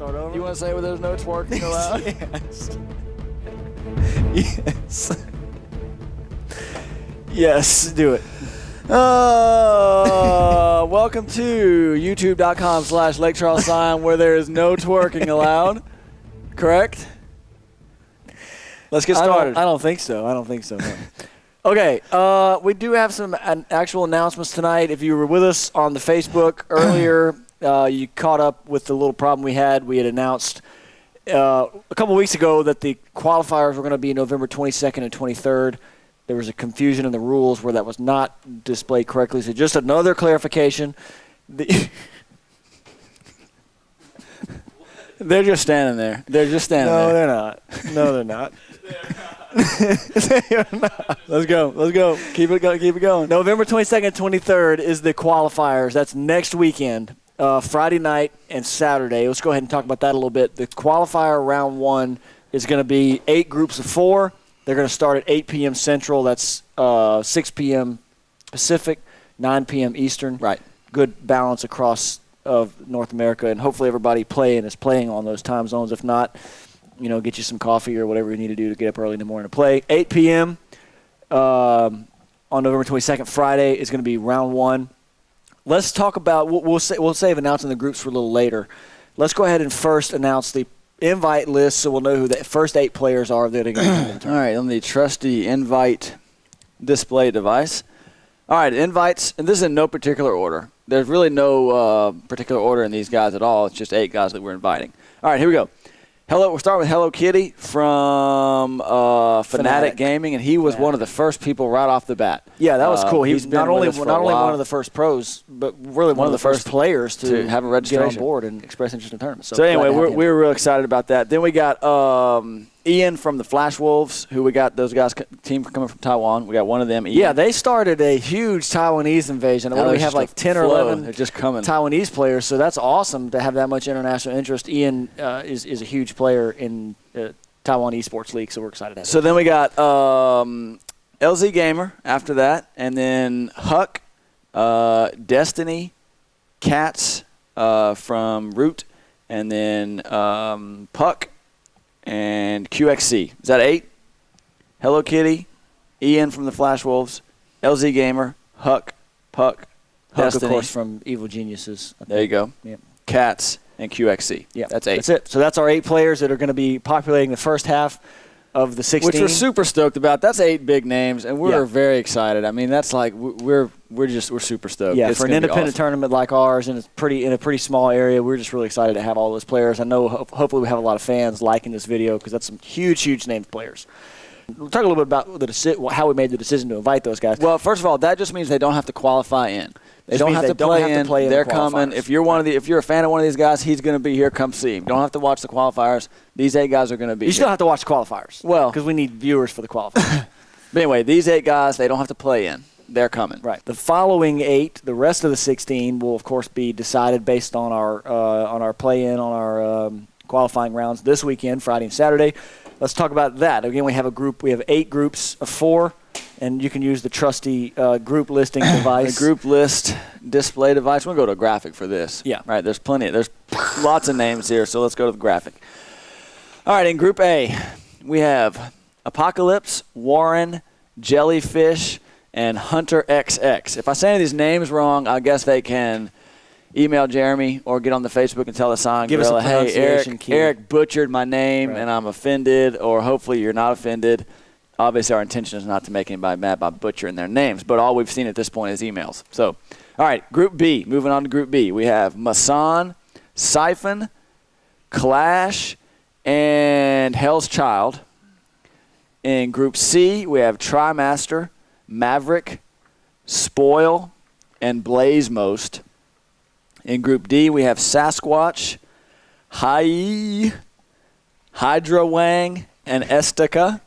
Start over? You want to say where there's no twerking allowed? Yes. Yes, do it. Welcome to youtube.com/Lake Charles Sign, where there is no twerking allowed. Correct? Let's get started. I don't think so. No. Okay, we do have some actual announcements tonight. If you were with us on the Facebook earlier, you caught up with the little problem we had. We had announced a couple weeks ago that the qualifiers were going to be November 22nd and 23rd. There was a confusion in the rules where that was not displayed correctly. So just another clarification. They're just standing there. They're just standing there. No, they're not. No, they're not. They're not. Let's go. Keep it going. November 22nd and 23rd is the qualifiers. That's next weekend, Friday night and Saturday. Let's go ahead and talk about that a little bit. The qualifier round one is going to be 8 groups of 4. They're going to start at 8 p.m. Central. That's 6 p.m. Pacific, 9 p.m. Eastern. Right. Good balance across of North America, and hopefully everybody is playing on those time zones. If not, get you some coffee or whatever you need to do to get up early in the morning to play. 8 p.m. On November 22nd, Friday, is going to be round one. Let's talk about we'll save announcing the groups for a little later. Let's go ahead and first announce the invite list so we'll know who the first 8 players are that are going to be in the tournament. All right, on the trusty invite display device. All right, invites, and this is in no particular order. There's really no particular order in these guys at all. It's just 8 guys that we're inviting. All right, here we go. We'll start with Hello Kitty from Fanatic Gaming, and he was one of the first people right off the bat. Yeah, that was cool. He was not only one of of the first pros, but really one of the first players to have a registration, get on board and express interest in the tournament. So anyway, we're real excited about that. Then we got Ian from the Flash Wolves, who we got those guys, team coming from Taiwan. We got one of them, Ian. Yeah, they started a huge Taiwanese invasion. We have like 10 or 11 They're just coming. Taiwanese players, so that's awesome to have that much international interest. Ian is a huge player in Taiwan Esports League, so we're excited to have him. So then we got LZ Gamer after that, and then Huck, Destiny, Cats from Root, and then Puck, and QXC. Is that 8? Hello Kitty, Ian from the Flash Wolves, LZ Gamer, Huck, Puck, Destiny. Of course, from Evil Geniuses. There you go. Yep. Cats and QXC. Yeah, that's 8. That's it. So that's our 8 players that are going to be populating the first half of the 16. Which we're super stoked about. That's 8 big names, and we're very excited. I mean, that's like we're super stoked. Yeah, it's for an independent tournament like ours in a pretty small area, we're just really excited to have all those players. I know hopefully we have a lot of fans liking this video because that's some huge named players. We'll talk a little bit about how we made the decision to invite those guys. Well, first of all, that just means they don't have to qualify in. They don't have to play in. They're coming. If you're a fan of one of these guys, he's going to be here. Come see him. Don't have to watch the qualifiers. These 8 guys are going to be. You still have to watch the qualifiers. Well, because we need viewers for the qualifiers. But anyway, these 8 guys, they don't have to play in. They're coming. Right. The following 8, the rest of the 16, will of course be decided based on our play-in on our qualifying rounds this weekend, Friday and Saturday. Let's talk about that. Again, we have 8 groups of 4. And you can use the trusty group listing device. The group list display device. We'll go to a graphic for this. Yeah. Right. There's lots of names here, so let's go to the graphic. All right. In Group A, we have Apocalypse, Warren, Jellyfish, and Hunter XX. If I say any of these names wrong, I guess they can email Jeremy or get on the Facebook and tell the sign gorilla, hey, Eric butchered my name and I'm offended, or hopefully you're not offended. Obviously, our intention is not to make anybody mad by butchering their names, but all we've seen at this point is emails. So, all right, Group B. Moving on to Group B, we have Masan, Siphon, Clash, and Hell's Child. In Group C, we have Trimaster, Maverick, Spoil, and Blazemost. In Group D, we have Sasquatch, Hydra Wang, and Estica.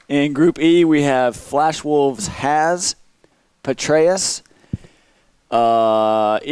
In Group E, we have Flash Wolves Haz, Patreus, EGJD,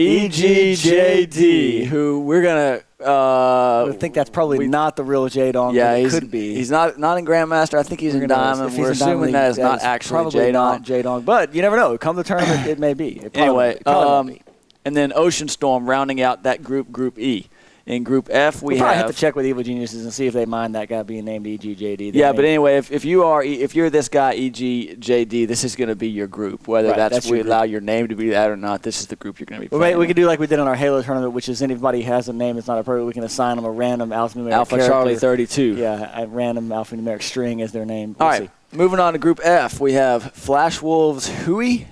who we're going to I think that's probably not the real J-Dong. Yeah, he could be. He's not in Grandmaster. I think he's in Diamond. We're assuming that is not actually J-Dong. J-Dong, but you never know. Come the tournament, it may be. Anyway, and then Ocean Storm rounding out that Group E. In Group F, we We'll probably have have to check with Evil Geniuses and see if they mind that guy being named EGJD. Yeah, but anyway, if you're this guy EGJD, this is going to be your group. Whether Right, that's we your allow group. your name to be that or not, this is the group you're going to be Well, playing. we could do like we did on our Halo tournament, which is anybody has a name that's not appropriate, we can assign them a random alphanumeric Alpha character. Charlie 32. Yeah, a random alphanumeric string as their name. All We'll right, moving on to Group F, we have Flash Wolves Hui.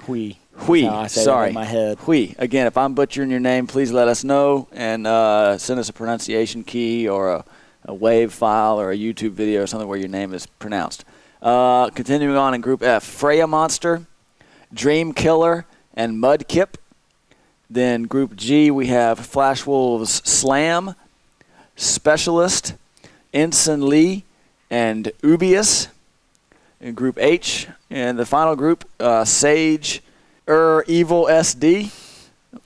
see. Hui, That's how I say that sorry. in my head. Hui. Again, if I'm butchering your name, please let us know and send us a pronunciation key or a WAV file or a YouTube video or something where your name is pronounced. Continuing on in Group F, Freya Monster, Dream Killer, and Mudkip. Then Group G, we have Flash Wolves Slam, Specialist, Ensign Lee, and Ubius. In Group H, and the final group, Sage, Evil SD,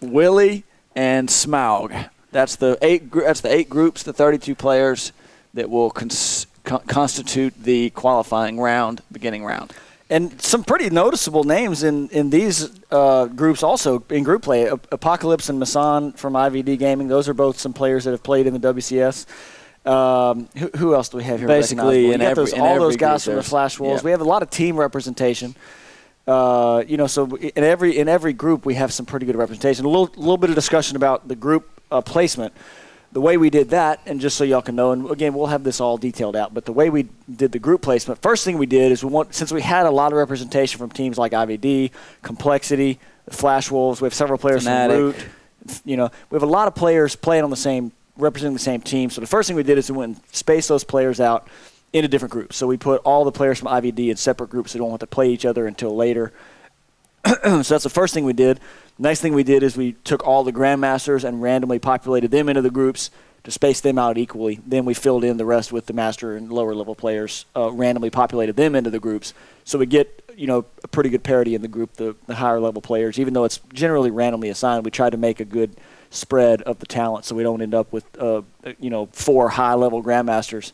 Willie, and Smaug. That's the eight groups, the 32 players that will constitute the qualifying round, beginning round. And some pretty noticeable names in these groups also in group play. Apocalypse and Masan from IVD Gaming. Those are both some players that have played in the WCS. Who else do we have here? Basically, all those guys from the Flash Wolves. Yeah. We have a lot of team representation. So in every group we have some pretty good representation. A little bit of discussion about the group placement. The way we did that, and just so y'all can know, and again we'll have this all detailed out. But the way we did the group placement, first thing we did is since we had a lot of representation from teams like IVD, Complexity, the Flash Wolves. We have several players Fnatic. from Root. We have a lot of players playing on representing the same team. So the first thing we did is we went and spaced those players out into different groups. So we put all the players from IVD in separate groups. They don't want to play each other until later. So that's the first thing we did. Next thing we did is we took all the Grandmasters and randomly populated them into the groups to space them out equally. Then we filled in the rest with the Master and lower level players, randomly populated them into the groups. So we get a pretty good parity in the group, the higher level players. Even though it's generally randomly assigned, we try to make a good spread of the talent so we don't end up with 4 high level Grandmasters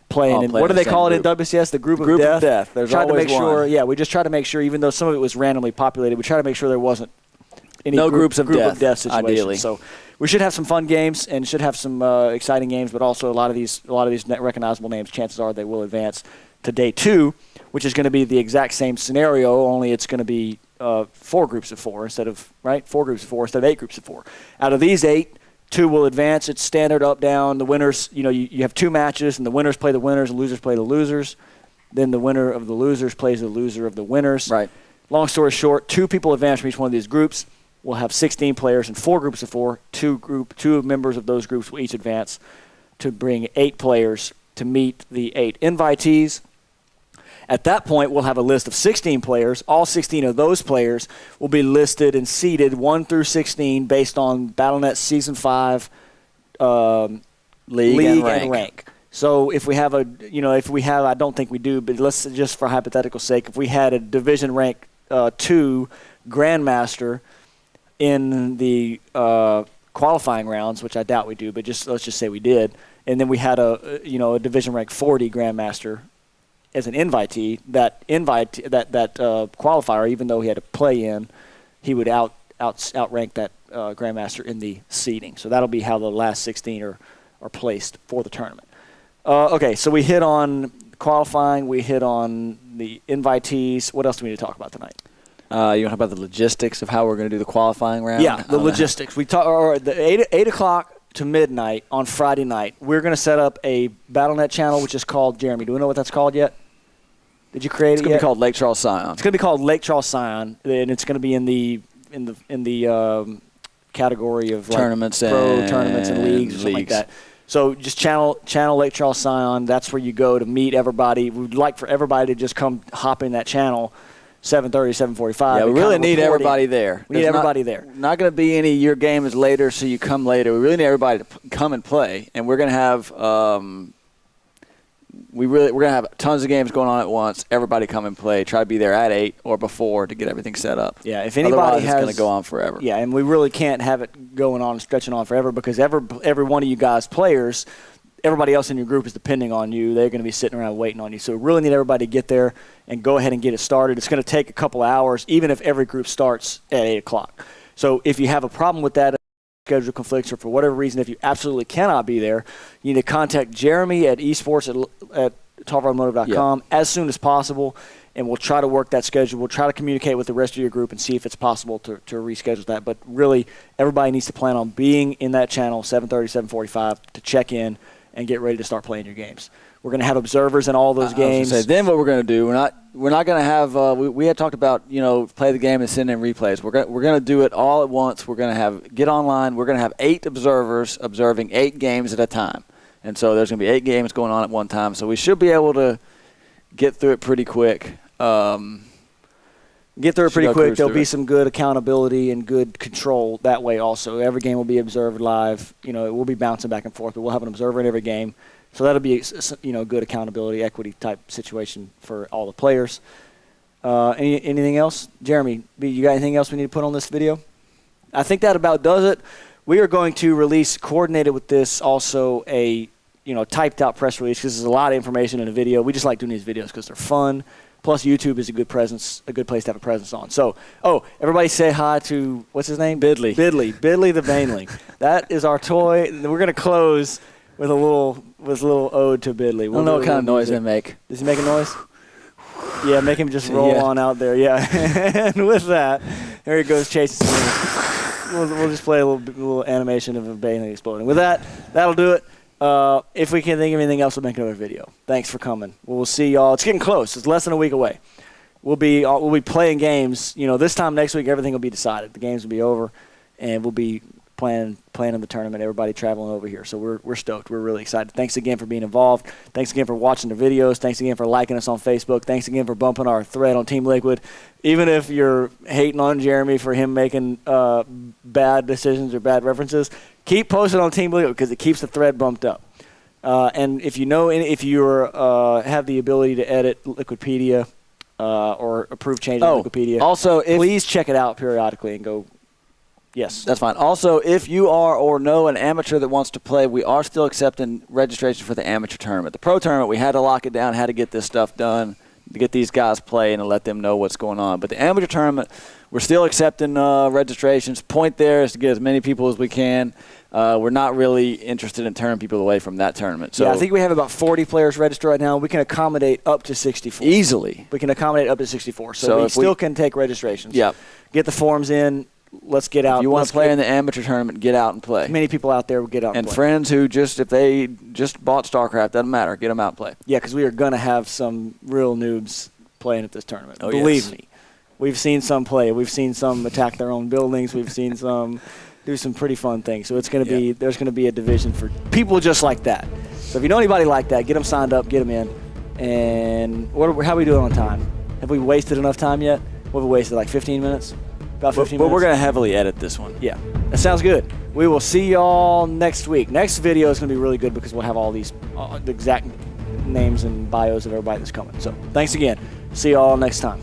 playing. And what do they call it in WCS? The group of death. There's tried to always make sure. one. Yeah, we just tried to make sure, even though some of it was randomly populated, we tried to make sure there wasn't any groups of death situations. ideally. So we should have some fun games and should have some exciting games, but also a lot of these recognizable names. Chances are they will advance to day 2, which is going to be the exact same scenario. Only it's going to be 4 groups of 4 instead of 4 groups of 4 instead of 8 groups of 4. Out of these 8, 2 will advance. It's standard up down. The winners, you have 2 matches, and the winners play the winners, and losers play the losers. Then the winner of the losers plays the loser of the winners. Right. Long story short, 2 people advance from each one of these groups. We'll have 16 players in 4 groups of 4. 2 members of those groups will each advance to bring 8 players to meet the 8 invitees. At that point, we'll have a list of 16 players. All 16 of those players will be listed and seeded 1 through 16 based on Battle.net Season 5 league and rank. So if we have I don't think we do, but let's just for hypothetical sake, if we had a division rank 2 Grandmaster in the qualifying rounds, which I doubt we do, but let's just say we did, and then we had a division rank 40 Grandmaster as an invitee, that qualifier, even though he had to play in, he would outrank that Grandmaster in the seeding. So that'll be how the last 16 are placed for the tournament. Okay, so we hit on qualifying, we hit on the invitees. What else do we need to talk about tonight? You want to talk about the logistics of how we're going to do the qualifying round? Yeah, the logistics. We talk the 8 o'clock to midnight on Friday night. We're going to set up a Battle.net channel, which is called, Jeremy, do we know what that's called yet? Did you create it yet? It's going to be called Lake Charles Scion. It's going to be called Lake Charles Scion, and it's going to be in the category of tournaments, pro tournaments and leagues or something like that. So just channel Lake Charles Scion. That's where you go to meet everybody. We'd like for everybody to just come hop in that channel, 7:30, 7:45. Yeah, we really need everybody there. We need everybody there. Not going to be any your game is later, so you come later. We really need everybody to come and play, and we're going to have we're going to have tons of games going on at once. Everybody come and play. Try to be there at 8 or before to get everything set up. Yeah, if anybody Otherwise, it's going to go on forever. Yeah, and we really can't have it going on and stretching on forever because every one of you guys players, everybody else in your group is depending on you. They're going to be sitting around waiting on you. So we really need everybody to get there and go ahead and get it started. It's going to take a couple hours, even if every group starts at 8 o'clock. So if you have a problem with that, schedule conflicts or for whatever reason, if you absolutely cannot be there, you need to contact Jeremy at esports@tarverautomotive.com as soon as possible, and we'll try to work that schedule. We'll try to communicate with the rest of your group and see if it's possible to reschedule that. But really, everybody needs to plan on being in that channel 7:30, 7:45 to check in and get ready to start playing your games. We're going to have observers in all those games. Then what we're going to do, we're not going to have we had talked about, play the game and send in replays. We're going to do it all at once. We're going to get online. We're going to have 8 observers observing 8 games at a time. And so there's going to be 8 games going on at one time. So we should be able to get through it pretty quick. There'll be some good accountability and good control that way also. Every game will be observed live. It will be bouncing back and forth, but we'll have an observer in every game. So that'll be good accountability, equity type situation for all the players. Anything else? Jeremy, you got anything else we need to put on this video? I think that about does it. We are going to release, coordinated with this, also a typed out press release because there's a lot of information in a video. We just like doing these videos because they're fun. Plus, YouTube is a good place to have a presence on. So, everybody say hi to, what's his name? Bidley the Baneling. That is our toy. We're going to close with a little ode to Bidley. I don't know what kind of noise they make. Does he make a noise? Yeah, make him just roll on out there. Yeah. And with that, there he goes chasing some. We'll just play a little animation of a Baneling exploding. With that, that'll do it. If we can think of anything else, we'll make another video. Thanks for coming. We'll see y'all. It's getting close. It's less than a week away. We'll be playing games. This time next week, everything will be decided. The games will be over, and we'll be planning the tournament. Everybody traveling over here. So we're stoked. We're really excited. Thanks again for being involved. Thanks again for watching the videos. Thanks again for liking us on Facebook. Thanks again for bumping our thread on Team Liquid. Even if you're hating on Jeremy for him making bad decisions or bad references, keep posting on Team Liquid because it keeps the thread bumped up. And if you have the ability to edit Liquipedia or approve changes in Wikipedia, also please check it out periodically and go. Yes, that's fine. Also, if you are or know an amateur that wants to play, we are still accepting registration for the amateur tournament. The pro tournament, we had to lock it down, had to get this stuff done to get these guys playing and let them know what's going on. But the amateur tournament, we're still accepting registrations. Point there is to get as many people as we can. We're not really interested in turning people away from that tournament. So I think we have about 40 players registered right now. We can accommodate up to 64. Easily. We can accommodate up to 64. So we still can take registrations. Yep. Get the forms in. Let's get out. If you want to play in the amateur tournament, get out and play. Many people out there will get out and play. Friends who if they just bought StarCraft, doesn't matter. Get them out and play. Yeah, because we are going to have some real noobs playing at this tournament. Oh, Believe me. We've seen some play. We've seen some attack their own buildings. We've seen some do some pretty fun things. So it's going to be there's going to be a division for people just like that. So if you know anybody like that, get them signed up, get them in. And how are we doing on time? Have we wasted enough time yet? What have we wasted, like 15 minutes? About 15 minutes? But we're going to heavily edit this one. Yeah, that sounds good. We will see y'all next week. Next video is going to be really good because we'll have all these the exact names and bios of everybody that's coming. So thanks again. See y'all next time.